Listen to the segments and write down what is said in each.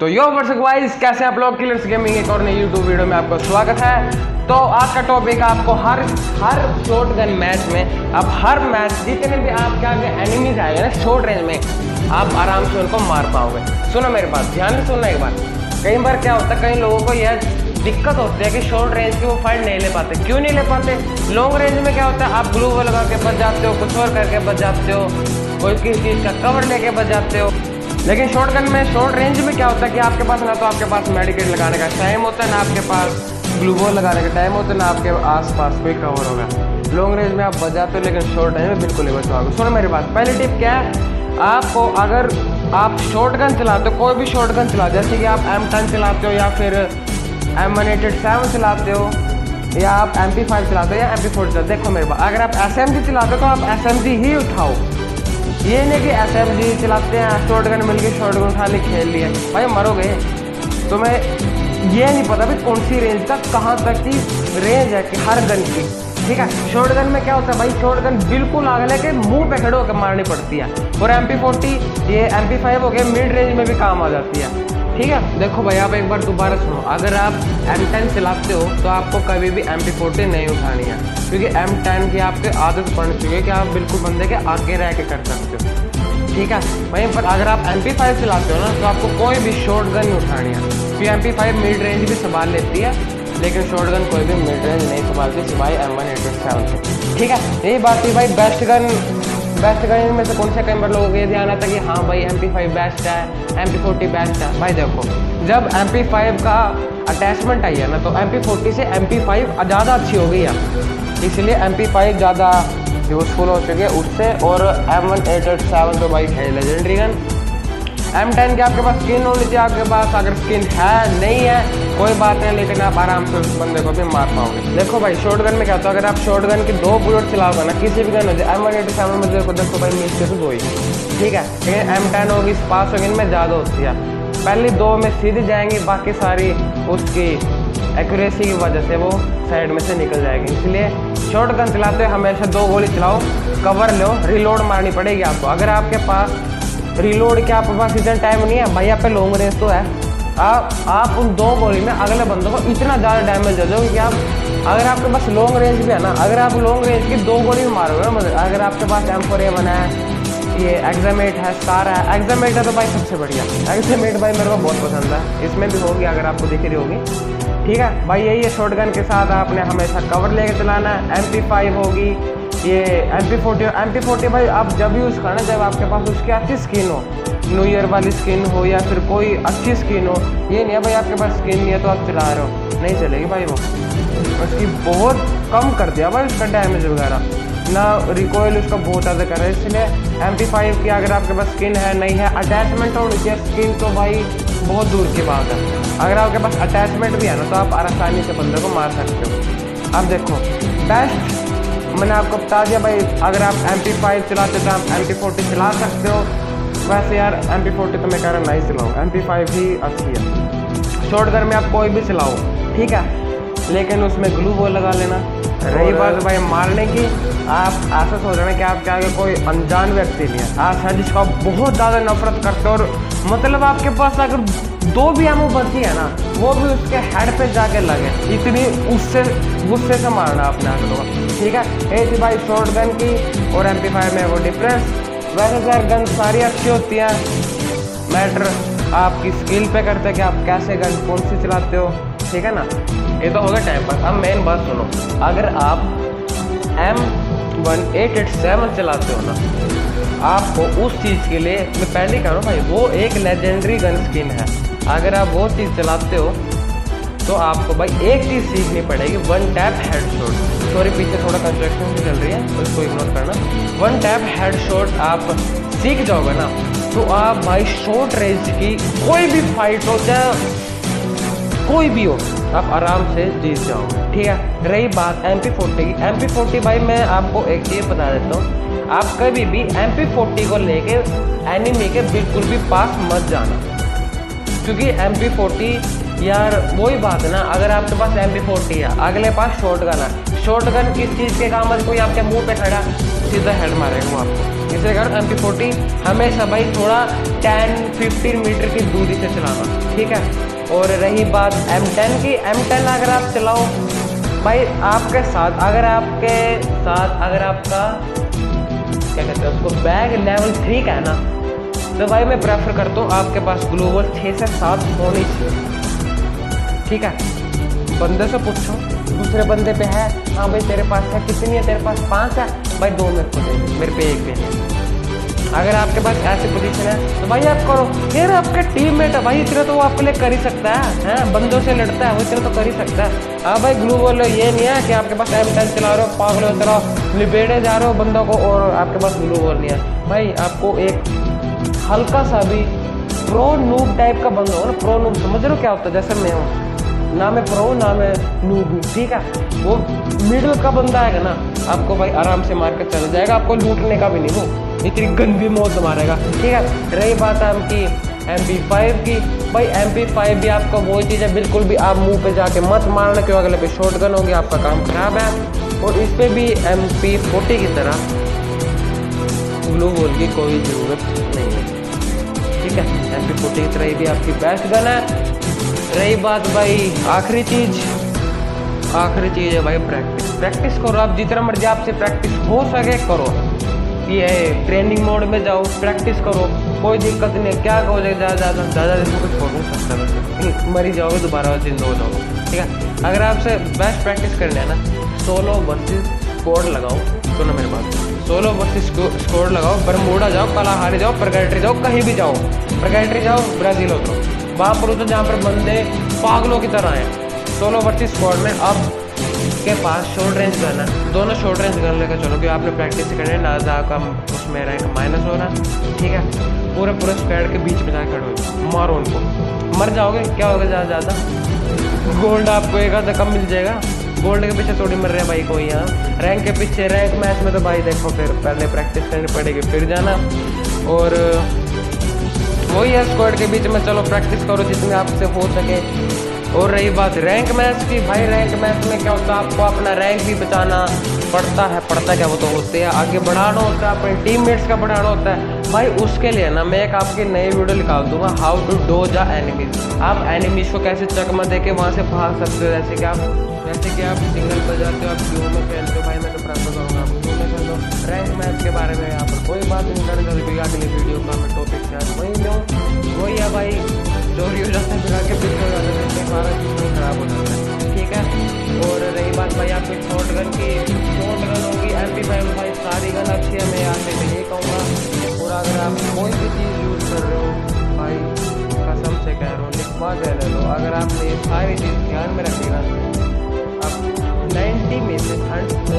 तो यो WhatsApp guys, कैसे आप लोग? किलर्स गेमिंग एक और नई यूट्यूब वीडियो में आपको स्वागत है। तो आज का टॉपिक आपको हर शॉटगन मैच में, अब हर मैच जितने भी आपके आगे एनिमीज आएंगे ना शॉर्ट रेंज में, आप आराम से उनको मार पाओगे। सुनो मेरी बात, ध्यान से सुनना एक बार। कई बार क्या होता है, कई लोगों को यह दिक्कत होती है कि शॉर्ट रेंज की वो फाइट नहीं ले पाते। क्यों नहीं ले पाते? लॉन्ग रेंज में क्या होता है, आप ग्लू लगा के बच जाते हो, कुछ और करके बच जाते हो, कोई किसी चीज़ का कवर लेके बच जाते हो। लेकिन शॉटगन में, शॉर्ट रेंज में क्या होता है कि आपके पास ना तो आपके पास मेडिकेट लगाने का टाइम होता है, ना आपके पास ग्लू बॉल लगाने का टाइम होता है, ना आपके आसपास कोई कवर होगा। लॉन्ग रेंज में आप बच जाते हो, लेकिन शॉर्ट रेंज में बिल्कुल नहीं बच पाओगे। सुनो मेरी बात, पहली टिप क्या है, आपको अगर आप शॉटगन चलाते हो, कोई भी शॉटगन चलाते हो, जैसे कि आप M10 चलाते हो या फिर M187 चलाते हो या आप MP5 चलाते हो या MP4 चलाते हो, देखो मेरे पास, अगर आप SMG चलाते हो तो आप SMG ही उठाओ। ये नहीं कि SMG चलाते हैं, शॉटगन मिल गई, शॉटगन उठा ले, खेल लिया, भाई मरोगे। तुम्हें ये नहीं पता भी कौन सी रेंज का, कहाँ तक की रेंज है कि हर गन की, ठीक है। शॉटगन में क्या होता है भाई, शॉटगन बिल्कुल अगले के मुंह पे खड़े होकर मारनी पड़ती है। और MP40 ये MP5 हो गया, मिड रेंज में भी काम आ जाती है, ठीक है। देखो भाई, आप एक बार दोबारा सुनो, अगर आप M10 चलाते हो तो आपको कभी भी MP40 नहीं उठानी है, क्योंकि M10 की आपके आदत पड़ चुकी है कि आप बिल्कुल बंदे के आगे रह के कर सकते हो, ठीक है। वहीं पर अगर आप MP5 चलाते हो ना तो आपको कोई भी शॉटगन नहीं उठानी है, क्योंकि MP5 मिड रेंज भी संभाल लेती है, लेकिन शॉटगन कोई भी मिड रेंज नहीं संभालती सिवाय M187 से, ठीक है। यही बात थी भाई। बेस्ट गन में से कौन से? कई बार लोगों को ये ध्यान आता है कि हाँ भाई MP5 बेस्ट है, MP40 बेस्ट है। भाई देखो, जब MP5 का अटैचमेंट आई है ना, तो MP40 से MP5 ज़्यादा अच्छी हो गई है, इसलिए MP5 ज़्यादा यूजफुल हो चुकी है उससे। और M187 तो भाई है लेजेंडरी गन। M10 की आपके पास स्किन होनी चाहिए, आपके पास अगर स्किन है नहीं है कोई बात नहीं, लेकिन आप आराम से उस बंदे को भी मार पाओगे। देखो भाई, शॉटगन में क्या होता है, अगर आप शॉटगन की 2 बुलेट चलाओगे ना, किसी भी गन हो जाए, M187 में देखो भाई नीचे से 2 ही, ठीक है। लेकिन M10 होगी, स्पास होगी, इनमें ज़्यादा होती है, पहली 2 में सीधी जाएंगी, बाकी सारी उसकी एक्यूरेसी की वजह से वो साइड में से निकल जाएगी। इसलिए शॉटगन चलाते हुए हमेशा 2 गोली चलाओ, कवर लो, रिलोड मारनी पड़ेगी आपको। अगर आपके पास रिलोड के आपके पास इतना टाइम नहीं है भाई, आप पे लॉन्ग रेंज तो है, आप उन 2 गोली में अगले बंदों को इतना ज़्यादा डैमेज दे दोगे कि आप, अगर आपके पास लॉन्ग रेंज भी है ना, अगर आप लॉन्ग रेंज की 2 गोली मारोगे ना, मतलब अगर आपके पास M4A1 है, ये एक्जामेट है, स्टार है, एक्जामेट है तो भाई सबसे बढ़िया, एक्जामेट भाई मेरे को बहुत पसंद है, इसमें भी होगी अगर आपको दिख रही होगी, ठीक है भाई। यही है, शॉटगन के साथ आपने हमेशा कवर लेके चलाना है। MP5 होगी, ये MP40 भाई आप जब यूज़ करना जब आपके पास उसकी अच्छी स्किन हो, न्यू ईयर वाली स्किन हो या फिर कोई अच्छी स्किन हो। ये नहीं है भाई आपके पास स्किन नहीं है तो आप चला रहे हो, नहीं चलेगी भाई। वो उसकी बहुत कम कर दिया भाई उसका डैमेज वगैरह, ना रिकॉइल उसका बहुत ज़्यादा कर रहा है। इसलिए MP5 की अगर आपके पास स्किन है नहीं है, अटैचमेंट होनी चाहिए, स्किन तो भाई बहुत दूर की बात है। अगर आपके पास अटैचमेंट भी है ना तो आप आसानी से बंदे को मार सकते हो। अब देखो, बेस्ट मैंने आपको बता दिया भाई, अगर आप MP5 चलाते तो आप MP40 चला सकते हो। वैसे यार MP40 तो मैं कह रहा नहीं चलाओ, MP5 ही अच्छी है। शॉटगन में आप कोई भी चलाओ, ठीक है, लेकिन उसमें ग्लू बॉल लगा लेना। रही बात भाई मारने की, आप ऐसा सोच रहे हैं कि आपके आगे कोई अनजान व्यक्ति नहीं है, आप है जिसको बहुत ज़्यादा नफरत करते हो, और मतलब आपके पास अगर 2 भी एमो बची है ना, वो भी उसके हेड पे जाके लगे, इतनी उससे गुस्से से मारना आपने आगे को, ठीक है। ये थी भाई शॉटगन की और MP5 में वो डिफरेंस। वैसे सर गन सारी अच्छी होती हैं, मैटर आपकी स्किल पे करते हैं कि आप कैसे गन कौन सी चलाते हो, ठीक है ना। ये तो हो गया टाइम पास। अब मेन बात सुनो, अगर आप M187 चलाते हो ना, आपको उस चीज़ के लिए मैं पहले कह रहा हूँ भाई, वो एक लेजेंडरी गन स्किन है। अगर आप वो चीज़ चलाते हो तो आपको भाई एक चीज़ सीखनी पड़ेगी, 1 टैप हेडशॉट। सॉरी पीछे थोड़ा कंस्ट्रक्शन चल रही है तो इसको इग्नोर करना। 1 टैप हेडशॉट आप सीख जाओगे ना तो आप भाई शॉर्ट रेंज की कोई भी फाइट हो, चाहे कोई भी हो, आप आराम से जीत जाओगे, ठीक है। रही बात MP40 की, MP40 भाई मैं आपको एक चीज़ बता देता हूँ, आप कभी भी MP40 को लेके एनिमी के बिल्कुल भी पास मत जाना, क्योंकि MP40 यार वही बात है ना, अगर आपके पास MP40 है, अगले पास शॉटगन है, शॉटगन किस चीज़ के काम है, कोई आपके मुंह पे खड़ा सीधा हेड मारेगा वो आपको, इसे करो MP40 हमेशा भाई थोड़ा 10-15 मीटर की दूरी से चलाना, ठीक है। और रही बात M10 की, M10 अगर आप चलाओ भाई आपके साथ अगर आपका क्या कहते हैं उसको बैग लेवल 3 का है ना, तो भाई मैं प्रेफर करता हूँ आपके पास ग्लोबल 6 से 7 होनी चाहिए, ठीक है। बंदे से पूछो, दूसरे बंदे पे है, हाँ भाई तेरे पास है कितनी है, तेरे पास 5 है, भाई 2 मेरे को दे दे, मेरे पे 1 भी नहीं। अगर आपके पास ऐसी पोजीशन है तो भाई आप करो, फिर आपके टीममेट है भाई इतना तो वो आपके लिए कर ही सकता है, बंदों से लड़ता है वो इतना तो कर ही सकता है। हाँ भाई ग्लू वॉल ये नहीं है कि आपके पास M10 चला रहे हो, पागल होते रहो, लिबेड़े जा रहे हो बंदों को और आपके पास ग्लू वॉल नहीं है। भाई आपको एक हल्का सा भी प्रो नूब टाइप का बंदा हो ना, प्रो नूब समझ रहे हो क्या होता है, जैसे मैं हूँ ना, मैं प्रो ना मैं नूब हूँ, ठीक है। वो मिडिल का बंदा है ना, आपको भाई आराम से मार कर चला जाएगा, आपको लूटने का भी नहीं, वो इतनी गंदी मौत मारेगा, ठीक है। रही बात है आपकी MP5 की, भाई MP5 भी आपका वो चीज़ है, बिल्कुल भी आप मुंह पे जाके मत मारना, क्यों अगले पे शॉटगन होगी, आपका काम खराब है। और इस पे भी MP40 की तरह ग्लू वॉल की कोई ज़रूरत नहीं है, ठीक है। MP40 की तरह भी आपकी बेस्ट गन है। रही बात भाई आखिरी चीज़ है भाई प्रैक्टिस करो, आप जितना मर्जी आपसे प्रैक्टिस हो सके करो, ये ट्रेनिंग मोड में जाओ, प्रैक्टिस करो, कोई दिक्कत नहीं। क्या हो जाए ज़्यादा दिन कुछ हो नहीं सकता, बस मर ही जाओगे, दोबारा जिंदा हो जाओगे, ठीक है। अगर आपसे बेस्ट प्रैक्टिस करना है ना, सोलो वर्सेस स्क्वाड लगाओ, सुनो मेरे बात, सोलो वर्सेस स्क्वाड लगाओ, बरमूडा जाओ, कालाहारी जाओ, परगेटरी जाओ, कहीं भी जाओ, परगेटरी जाओ, ब्राज़ील उतरो, वहाँ पर उतरो जहाँ पर बंदे पागलों की तरह हैं। सोलो वर्सेस स्क्वाड में अब के पास शॉर्ट रेंज गन है, दोनों शॉर्ट रेंज गन लेकर चलो, क्योंकि आपने प्रैक्टिस करनी है ना, ज़्यादा उसमें रैंक माइनस हो रहा है, ठीक है। पूरे स्क्वाड के बीच में जाकर खड़े हो, मारो उनको, मर जाओगे, क्या होगा ज़्यादा गोल्ड आपको एक आधा कम मिल जाएगा, गोल्ड के पीछे थोड़ी मर रहे हैं भाई कोई यहाँ, रैंक के पीछे, रैंक मैच में तो भाई देखो फिर पहले प्रैक्टिस करनी पड़ेगी फिर जाना। और वही है स्क्वाड के बीच में, चलो प्रैक्टिस करो जितनी आपसे हो सके। और रही बात रैंक मैच की, भाई रैंक मैच में क्या होता है, आपको अपना रैंक भी बचाना पड़ता क्या वो तो होते हैं, आगे बढ़ाना होता है, अपने टीममेट्स का बढ़ाना होता है भाई। उसके लिए ना मैं एक आपकी नई वीडियो निकाल दूंगा, हाउ टू डोज एनिमीज, आप एनिमीज को कैसे चकमा दे के वहाँ से भाग सकते हो, जैसे कि आप सिंगल पर जाते हो, आप ड्यू में खेलते हो, भाई मैं तो प्रेफर करूँगा आप ड्यू में खेल लो। रैंक मैच के बारे में यहाँ पर कोई बात नहीं करने चलेगी, अगली वीडियो का मैं टॉपिक शायद वही लूँ, वही है भाई, चोरी हो जाता है फिर आके पीछे हो जाता है, सारा सिस्टम खराब हो जाता है, ठीक है। और रही बात भाई आपकी शॉटगन की, शॉटगन होगी MP5 भाई, सारी गन अच्छी है, मैं यहाँ पे यही कहूँगा। और अगर आप कोई भी चीज़ यूज़ कर रहे हो भाई, कसम से कह रहा हूँ, लिखवा के ले लो, अगर आपने ये सारी चीज़ ध्यान में रखी ना, आप 90 में से 100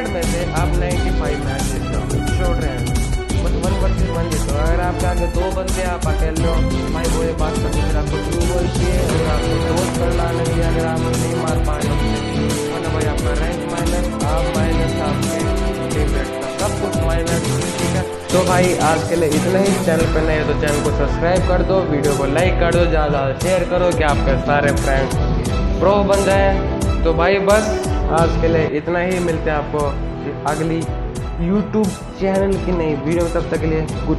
में से आप 95 मैच जीत जाओ, शॉर्ट रेंज बस 1 वर्सेस 1 जीतो। अगर आपके आगे 2 बंदे आप अकेले हो भाई, वो ये बात करनी, फिर आपको ग्लू वॉल चाहिए और आपको डोज कर लाने चाहिए, अगर आप नहीं मार पाए वरना भाई आपका रैंक माइनस, आप माइनस, आपके टीममेट का सब कुछ माइनस, ठीक है। तो भाई आज के लिए इतना ही, चैनल पर नए हो तो चैनल को सब्सक्राइब कर दो, वीडियो को लाइक कर दो, ज़्यादा शेयर करो कि आपके सारे फ्रेंड प्रो बन जाए। तो भाई बस आज के लिए इतना ही, मिलते हैं आपको अगली YouTube चैनल की नई वीडियो में, तब तक के लिए गुड।